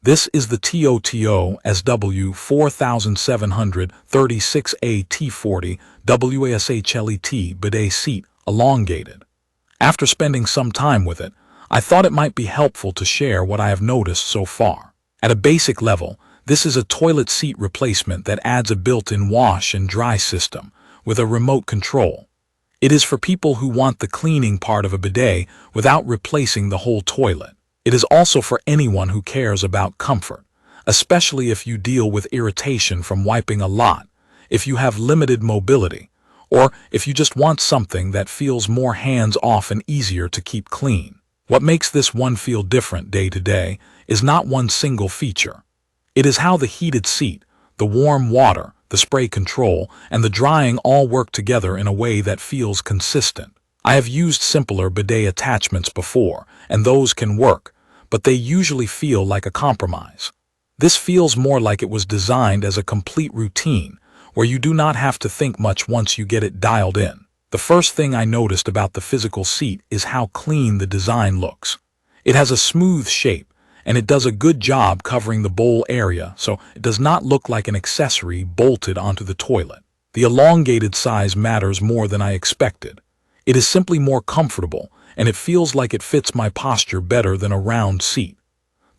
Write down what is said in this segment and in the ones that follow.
This is the TOTO SW4736AT40 WASHLET Bidet seat, elongated. After spending some time with it, I thought it might be helpful to share what I have noticed so far. At a basic level, this is a toilet seat replacement that adds a built-in wash and dry system with a remote control. It is for people who want the cleaning part of a bidet without replacing the whole toilet. It is also for anyone who cares about comfort, especially if you deal with irritation from wiping a lot, if you have limited mobility, or if you just want something that feels more hands-off and easier to keep clean. What makes this one feel different day to day is not one single feature. It is how the heated seat, the warm water, the spray control, and the drying all work together in a way that feels consistent. I have used simpler bidet attachments before, and those can work, but they usually feel like a compromise. This feels more like it was designed as a complete routine, where you do not have to think much once you get it dialed in. The first thing I noticed about the physical seat is how clean the design looks. It has a smooth shape, and it does a good job covering the bowl area, so it does not look like an accessory bolted onto the toilet. The elongated size matters more than I expected. It is simply more comfortable, and it feels like it fits my posture better than a round seat.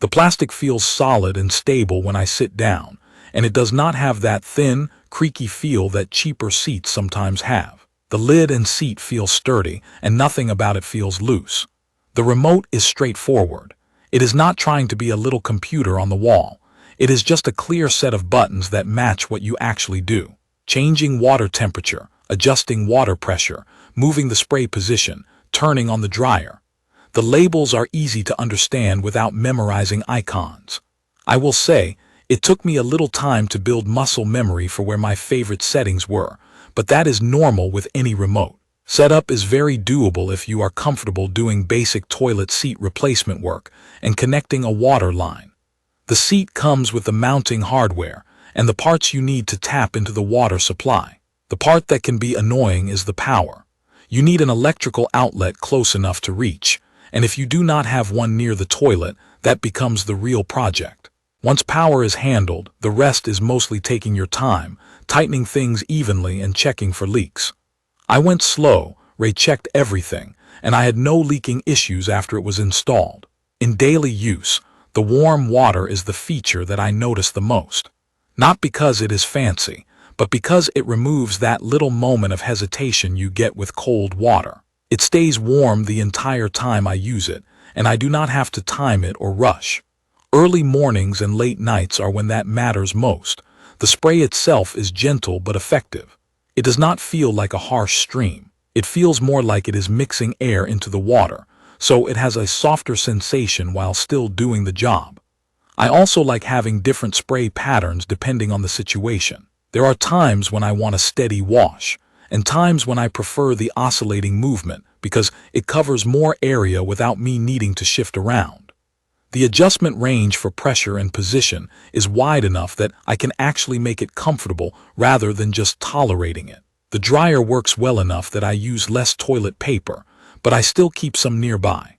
The plastic feels solid and stable when I sit down, and it does not have that thin, creaky feel that cheaper seats sometimes have. The lid and seat feel sturdy, and nothing about it feels loose. The remote is straightforward. It is not trying to be a little computer on the wall. It is just a clear set of buttons that match what you actually do. Changing water temperature, adjusting water pressure, moving the spray position, turning on the dryer. The labels are easy to understand without memorizing icons. I will say, it took me a little time to build muscle memory for where my favorite settings were, but that is normal with any remote. Setup is very doable if you are comfortable doing basic toilet seat replacement work and connecting a water line. The seat comes with the mounting hardware and the parts you need to tap into the water supply. The part that can be annoying is the power. You need an electrical outlet close enough to reach, and if you do not have one near the toilet, that becomes the real project. Once power is handled, the rest is mostly taking your time, tightening things evenly and checking for leaks. I went slow, checked everything, and I had no leaking issues after it was installed. In daily use, the warm water is the feature that I notice the most. Not because it is fancy, but because it removes that little moment of hesitation you get with cold water. It stays warm the entire time I use it, and I do not have to time it or rush. Early mornings and late nights are when that matters most. The spray itself is gentle but effective. It does not feel like a harsh stream. It feels more like it is mixing air into the water, so it has a softer sensation while still doing the job. I also like having different spray patterns depending on the situation. There are times when I want a steady wash, and times when I prefer the oscillating movement because it covers more area without me needing to shift around. The adjustment range for pressure and position is wide enough that I can actually make it comfortable rather than just tolerating it. The dryer works well enough that I use less toilet paper, but I still keep some nearby.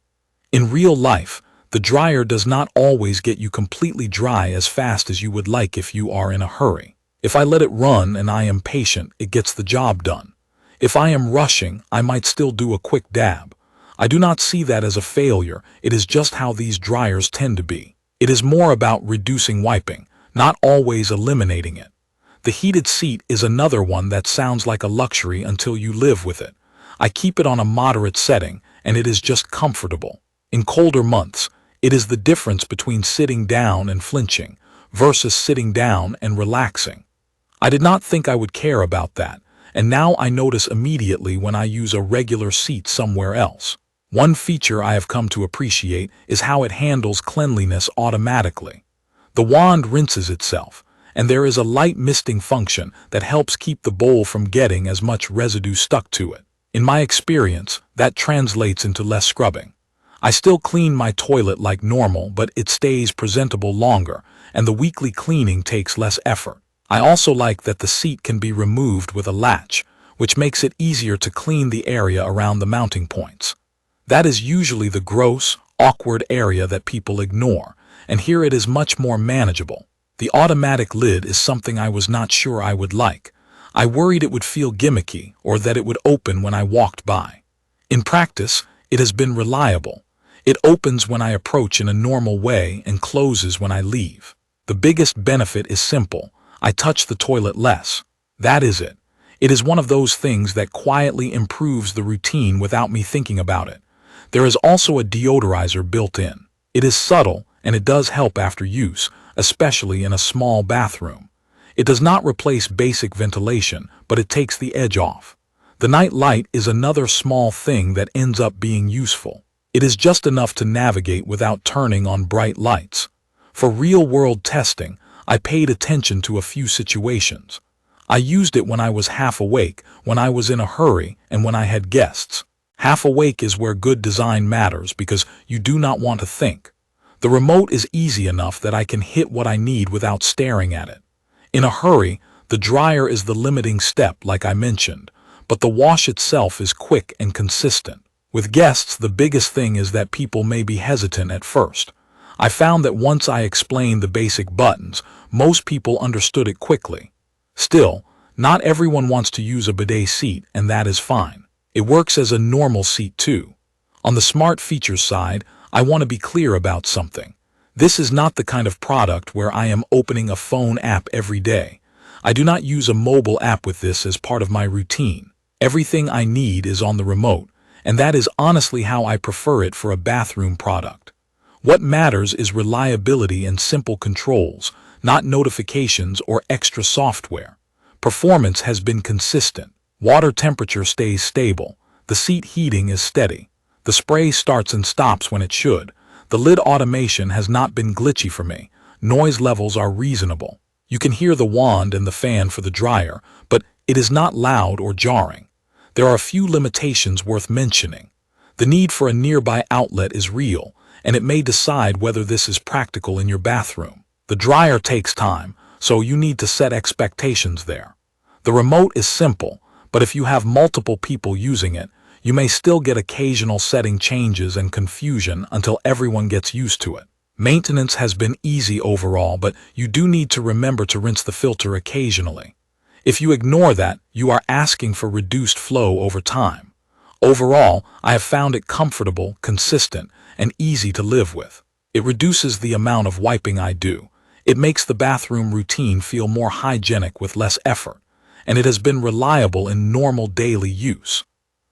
In real life, the dryer does not always get you completely dry as fast as you would like if you are in a hurry. If I let it run and I am patient, it gets the job done. If I am rushing, I might still do a quick dab. I do not see that as a failure. It is just how these dryers tend to be. It is more about reducing wiping, not always eliminating it. The heated seat is another one that sounds like a luxury until you live with it. I keep it on a moderate setting, and it is just comfortable. In colder months, it is the difference between sitting down and flinching versus sitting down and relaxing. I did not think I would care about that, and now I notice immediately when I use a regular seat somewhere else. One feature I have come to appreciate is how it handles cleanliness automatically. The wand rinses itself, and there is a light misting function that helps keep the bowl from getting as much residue stuck to it. In my experience, that translates into less scrubbing. I still clean my toilet like normal, but it stays presentable longer, and the weekly cleaning takes less effort. I also like that the seat can be removed with a latch, which makes it easier to clean the area around the mounting points. That is usually the gross, awkward area that people ignore, and here it is much more manageable. The automatic lid is something I was not sure I would like. I worried it would feel gimmicky or that it would open when I walked by. In practice, it has been reliable. It opens when I approach in a normal way and closes when I leave. The biggest benefit is simple. I touch the toilet less. That is it. It is one of those things that quietly improves the routine without me thinking about it. There is also a deodorizer built in. It is subtle and it does help after use, especially in a small bathroom. It does not replace basic ventilation, but it takes the edge off. The Nightlight is another small thing that ends up being useful. It is just enough to navigate without turning on bright lights. For real-world testing, I paid attention to a few situations. I used it when I was half awake, when I was in a hurry, and when I had guests. Half awake is where good design matters because you do not want to think. The remote is easy enough that I can hit what I need without staring at it. In a hurry, the dryer is the limiting step, like I mentioned, but the wash itself is quick and consistent. With guests, the biggest thing is that people may be hesitant at first. I found that once I explained the basic buttons, most people understood it quickly. Still, not everyone wants to use a bidet seat, and that is fine. It works as a normal seat too. On the smart features side, I want to be clear about something. This is not the kind of product where I am opening a phone app every day. I do not use a mobile app with this as part of my routine. Everything I need is on the remote, and that is honestly how I prefer it for a bathroom product. What matters is reliability and simple controls, not notifications or extra software. Performance has been consistent. Water temperature stays stable. The seat heating is steady. The spray starts and stops when it should. The lid automation has not been glitchy for me. Noise levels are reasonable. You can hear the wand and the fan for the dryer, but it is not loud or jarring. There are a few limitations worth mentioning. The need for a nearby outlet is real, and it may decide whether this is practical in your bathroom. The dryer takes time, so you need to set expectations there. The remote is simple, but if you have multiple people using it, you may still get occasional setting changes and confusion until everyone gets used to it. Maintenance has been easy overall, but you do need to remember to rinse the filter occasionally. If you ignore that, you are asking for reduced flow over time. Overall, I have found it comfortable, consistent, and easy to live with. It reduces the amount of wiping I do. It makes the bathroom routine feel more hygienic with less effort, and it has been reliable in normal daily use.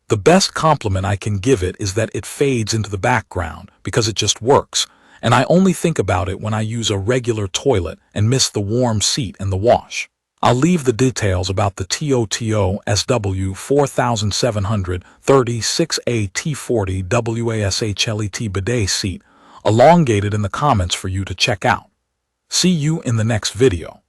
The best compliment I can give it is that it fades into the background because it just works, and I only think about it when I use a regular toilet and miss the warm seat and the wash. I'll leave the details about the TOTO SW4736AT40 WASHLET Bidet seat elongated in the comments for you to check out. See you in the next video.